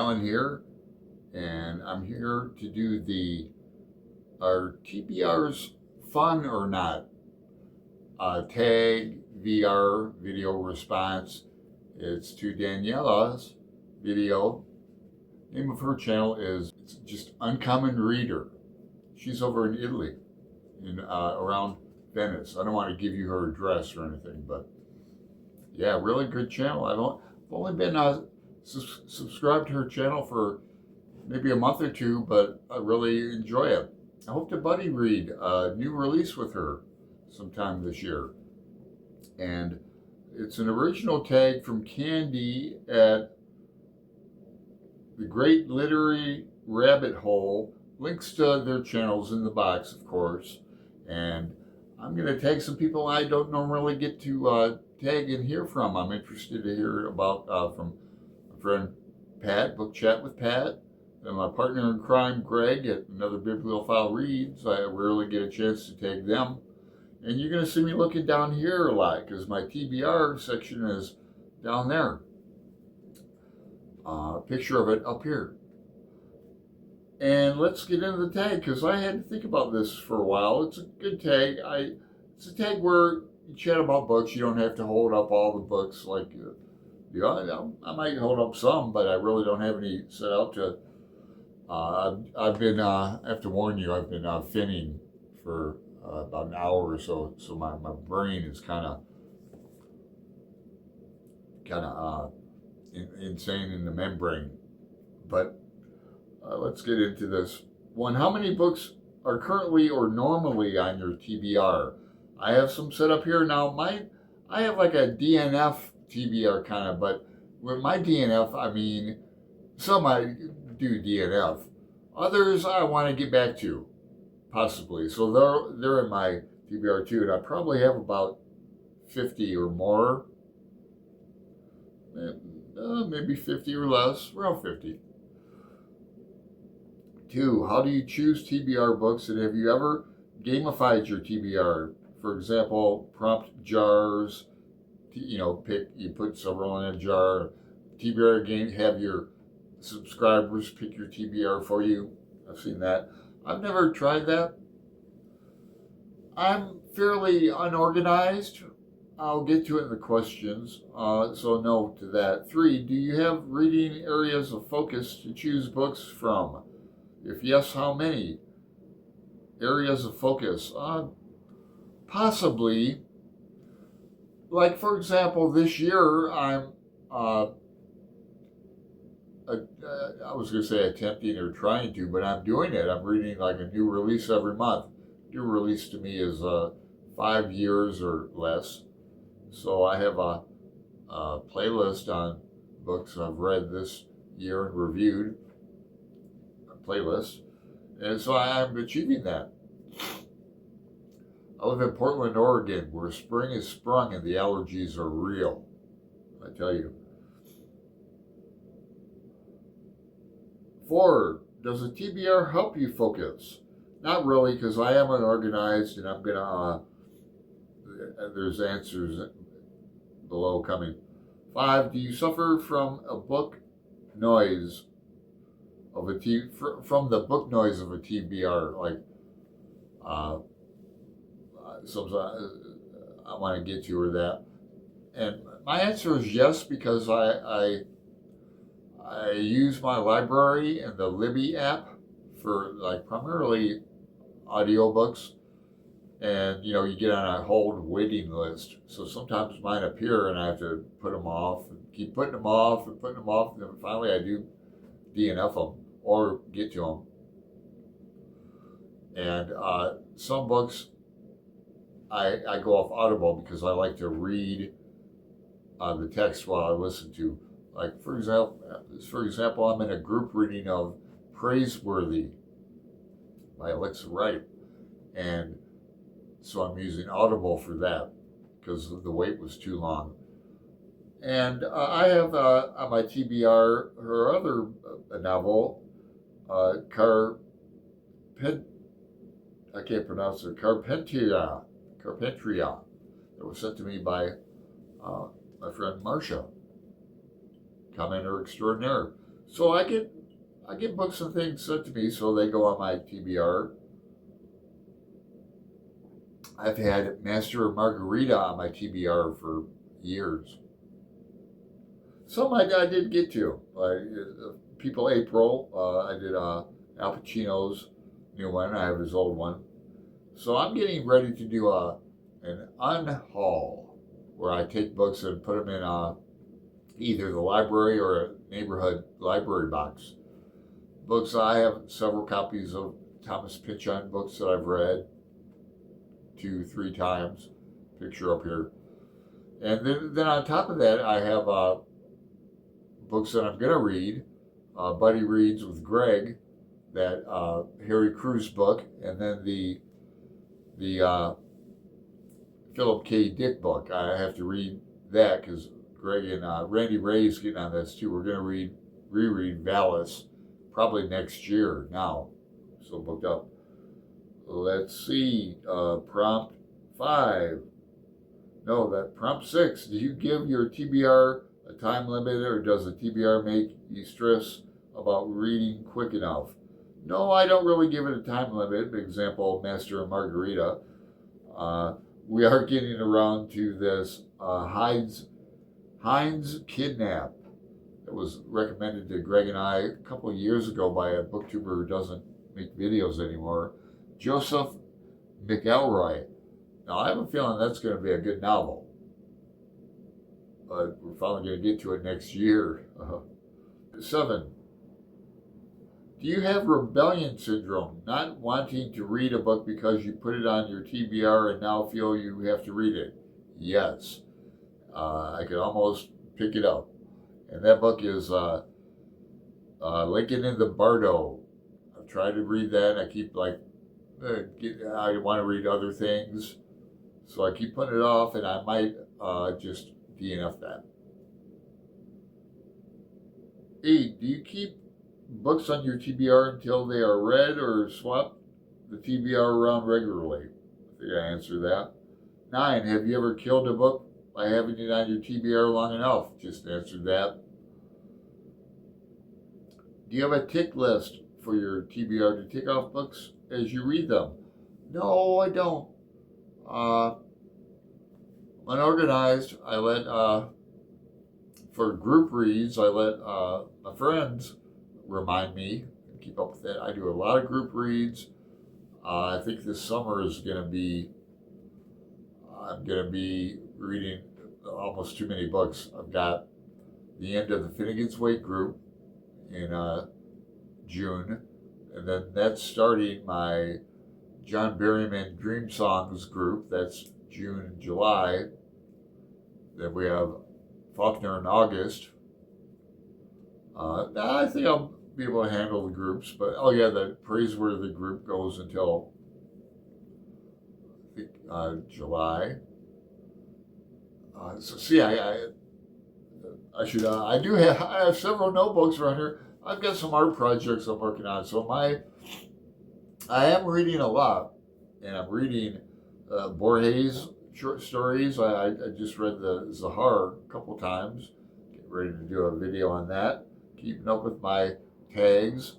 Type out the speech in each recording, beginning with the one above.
Alan here, and I'm here to do our TBRs Fun or Not tag VR video response. It's to Daniela's video. Name of her channel is just Uncommon Reader. She's over in Italy, in around Venice. I don't want to give you her address or anything, but yeah, really good channel. I've only been subscribed to her channel for maybe a month or two, but I really enjoy it. I hope to buddy read a new release with her sometime this year. And it's an original tag from Candy at the Great Literary Rabbit Hole. Links to their channels in the box, of course. And I'm going to tag some people I don't normally get to tag and hear from. I'm interested to hear about from my friend Pat, Book Chat with Pat, and my partner in crime, Greg, at Another Bibliophile Reads. I rarely get a chance to tag them. And you're going to see me looking down here a lot because my TBR section is down there. Picture of it up here. And let's get into the tag because I had to think about this for a while. It's a good tag. It's a tag where you chat about books. You don't have to hold up all the books like I might hold up some, but I really don't have any set out to. I've been, I have to warn you, I've been finning for about an hour or so, so my brain is kind of insane in the membrane. But let's get into this one. How many books are currently or normally on your TBR? I have some set up here now. I have like a DNF TBR kind of, but with my DNF, I mean, some I do DNF. Others I want to get back to, possibly. So they're in my TBR too, and I probably have about 50 or more. Maybe 50 or less, around 50. 2, how do you choose TBR books, and have you ever gamified your TBR? For example, prompt jars, you put several in a jar. TBR game, have your subscribers pick your TBR for you. I've seen that. I've never tried that. I'm fairly unorganized. I'll get to it in the questions, so no to that. 3, do you have reading areas of focus to choose books from? If yes, how many? Areas of focus? Possibly. Like, for example, this year I'm, I was going to say attempting or trying to, but I'm doing it. I'm reading like a new release every month. New release to me is 5 years or less. So I have a playlist on books I've read this year and reviewed. A playlist. And so I'm achieving that. I live in Portland, Oregon, where spring is sprung and the allergies are real. I tell you. 4, does a TBR help you focus? Not really, because I am unorganized, and I'm gonna. There's answers below coming. 5, do you suffer from a book noise of from the book noise of a TBR? Like, sometimes I want to get to or that. And my answer is yes, because I use my library and the Libby app for like primarily audiobooks. And, you get on a hold waiting list. So sometimes mine appear and I have to put them off, and keep putting them off and putting them off. And then finally I do DNF them or get to them. And some books I go off Audible because I like to read the text while I listen to. Like, for example, I'm in a group reading of Praiseworthy by Alexa Wright. And so I'm using Audible for that because the wait was too long. And I have on my TBR her other novel, Carpentria, that was sent to me by my friend Marcia, commenter extraordinaire. So I get books and things sent to me, so they go on my TBR. I've had Master and Margarita on my TBR for years. Some I did get to. People April, I did Al Pacino's new one. I have his old one. So I'm getting ready to do an unhaul where I take books and put them in either the library or a neighborhood library box. Books, I have several copies of Thomas Pynchon books that I've read 2-3 times. Picture up here. And then on top of that, I have books that I'm going to read. Buddy Reads with Greg, that Harry Crews book, and then the Philip K. Dick book. I have to read that because Greg and Randy Ray's getting on this too. We're going to reread Valis probably next year now. So booked up. Let's see. Prompt 5. No, that prompt 6. Do you give your TBR a time limit, or does the TBR make you stress about reading quick enough? No, I don't really give it a time limit. Example, Master and Margarita. We are getting around to this Heinz Kidnap. It was recommended to Greg and I a couple of years ago by a booktuber who doesn't make videos anymore, Joseph McElroy. Now, I have a feeling that's going to be a good novel, but we're finally going to get to it next year. 7. Do you have rebellion syndrome, not wanting to read a book because you put it on your TBR and now feel you have to read it? Yes. I could almost pick it up. And that book is Lincoln in the Bardo. I've tried to read that. I keep I want to read other things. So I keep putting it off, and I might just DNF that. 8. Do you keep books on your TBR until they are read, or swap the TBR around regularly? I think I answered that. 9. Have you ever killed a book by having it on your TBR long enough? Just answered that. Do you have a tick list for your TBR to tick off books as you read them? No, I don't. Unorganized, I let, for group reads, I let my friends remind me and keep up with that. I do a lot of group reads. I think this summer is I'm going to be reading almost too many books. I've got the end of the Finnegan's Wake group in June, and then that's starting my John Berryman Dream Songs group. That's June and July. Then we have Faulkner in August. I think I'll be able to handle the groups, but the Praiseworthy group goes until I think July. I have several notebooks around here. I've got some art projects I'm working on, so I am reading a lot, and I'm reading Borges short stories. I just read the Zahar a couple times. Getting ready to do a video on that. Keeping up with my tags.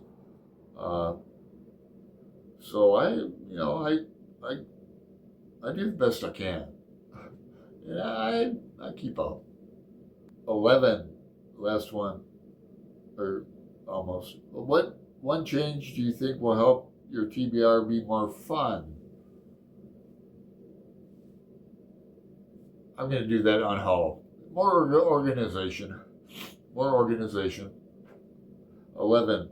So I do the best I can. Yeah, I keep up. 11, last one, or almost. What one change do you think will help your TBR be more fun? I'm going to do that on how. More organization. 11,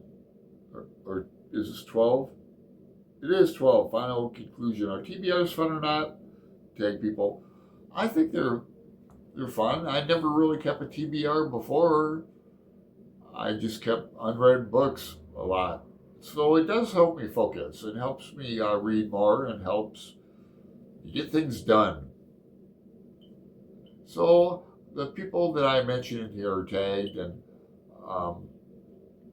or is this 12? It is 12. Final conclusion. Are TBRs fun or not? Tag people. I think they're fun. I never really kept a TBR before. I just kept unread books a lot. So it does help me focus. It helps me read more and helps you get things done. So the people that I mentioned here are tagged, and I'm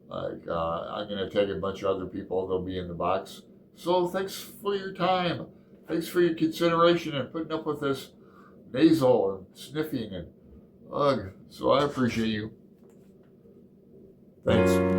going to tag a bunch of other people. They'll be in the box. So thanks for your time. Thanks for your consideration and putting up with this nasal and sniffing and ugh. So I appreciate you. Thanks.